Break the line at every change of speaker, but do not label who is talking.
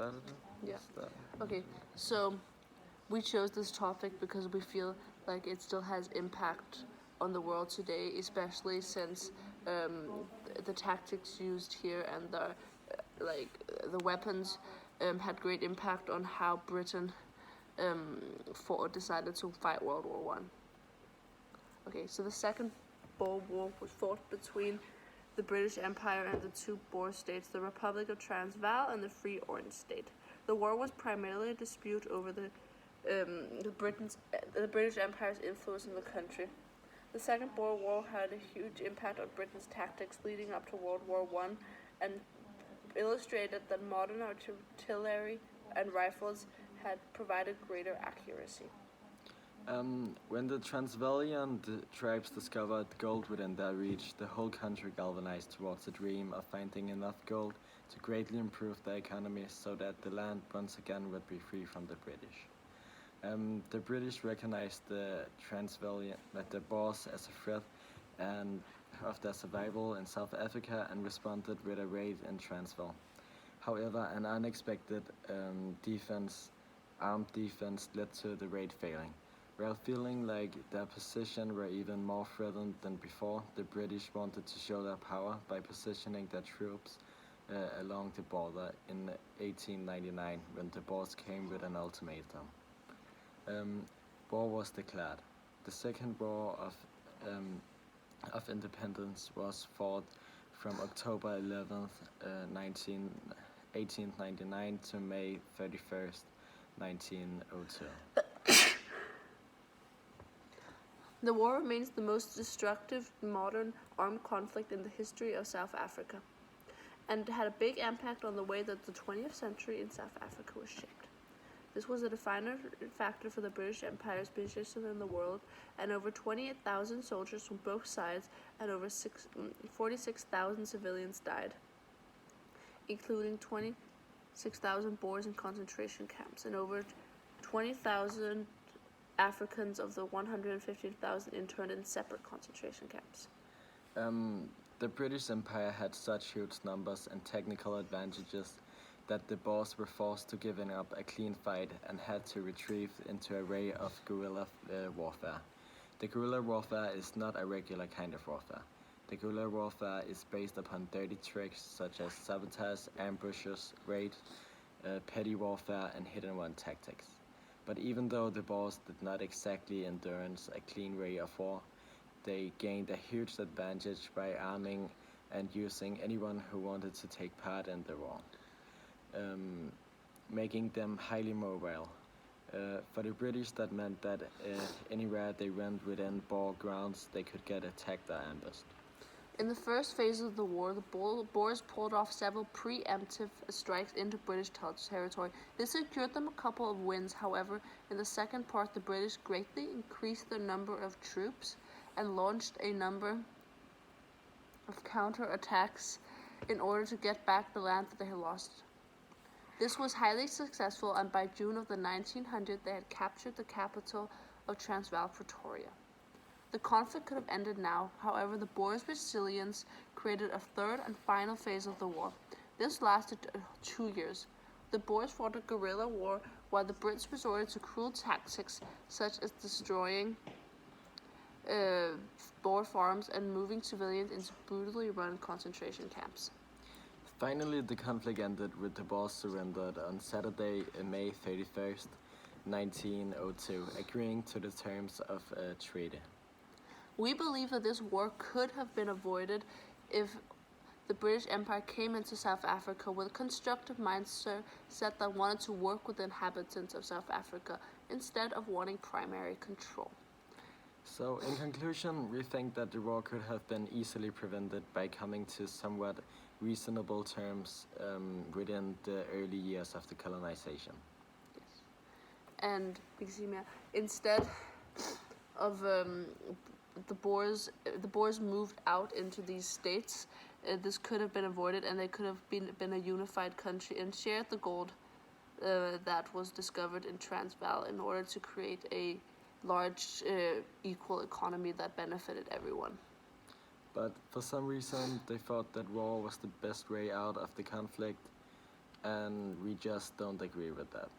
started it?
Yeah.
Start.
Okay, so we chose this topic because we feel like it still has impact on the world today, especially since the tactics used here and the weapons had great impact on how Britain decided to fight World War One. Okay, so the Second Boer War was fought between the British Empire and the two Boer states, the Republic of Transvaal and the Free Orange State. The war was primarily a dispute over the British Empire's influence in the country. The Second Boer War had a huge impact on Britain's tactics leading up to World War One, and illustrated that modern artillery and rifles had provided greater accuracy.
When the Transvaalian tribes discovered gold within their reach, the whole country galvanized towards the dream of finding enough gold to greatly improve their economy so that the land once again would be free from the British. The British recognized the Transvaalian, the Boers, as a threat and of their survival in South Africa and responded with a raid in Transvaal. However, an unexpected armed defense led to the raid failing. While feeling like their position were even more threatened than before, the British wanted to show their power by positioning their troops along the border in 1899 when the Boers came with an ultimatum. War was declared. The Second War of Independence was fought from October 11th, 1899 to May 31st, 1902.
The war remains the most destructive modern armed conflict in the history of South Africa, and had a big impact on the way that the 20th century in South Africa was shaped. This was a defining factor for the British Empire's position in the world, and over 28,000 soldiers from both sides and over 46,000 civilians died, including 26,000 Boers in concentration camps and over 20,000 Africans of the 150,000 interned in separate concentration camps.
The British Empire had such huge numbers and technical advantages that the Boers were forced to give up a clean fight and had to retreat into a way of guerrilla warfare. The guerrilla warfare is not a regular kind of warfare. The guerrilla warfare is based upon dirty tricks such as sabotage, ambushes, raids, petty warfare, and hit-and-run tactics. But even though the Boers did not exactly endurance a clean way of war, they gained a huge advantage by arming and using anyone who wanted to take part in the war, making them highly mobile. For the British, that meant that anywhere they went within Boer grounds, they could get attacked or ambushed.
In the first phase of the war, the Boers pulled off several preemptive strikes into British territory. This secured them a couple of wins. However, in the second part, the British greatly increased their number of troops and launched a number of counterattacks in order to get back the land that they had lost. This was highly successful, and by June of the 1900s, they had captured the capital of Transvaal, Pretoria. The conflict could have ended now. However, the Boers' resilience created a third and final phase of the war. This lasted 2 years. The Boers fought a guerrilla war while the Brits resorted to cruel tactics such as destroying Boer farms and moving civilians into brutally run concentration camps.
Finally, the conflict ended with the Boers surrendered on Saturday, May 31st, 1902, agreeing to the terms of a treaty.
We believe that this war could have been avoided if the British Empire came into South Africa with a constructive mindset that wanted to work with the inhabitants of South Africa instead of wanting primary control.
So, in conclusion, we think that the war could have been easily prevented by coming to somewhat reasonable terms within the early years of the colonization.
Yes. And instead of the Boers moved out into these states, this could have been avoided, and they could have been a unified country and shared the gold that was discovered in Transvaal in order to create a large equal economy that benefited everyone.
But for some reason, they thought that war was the best way out of the conflict, and we just don't agree with that.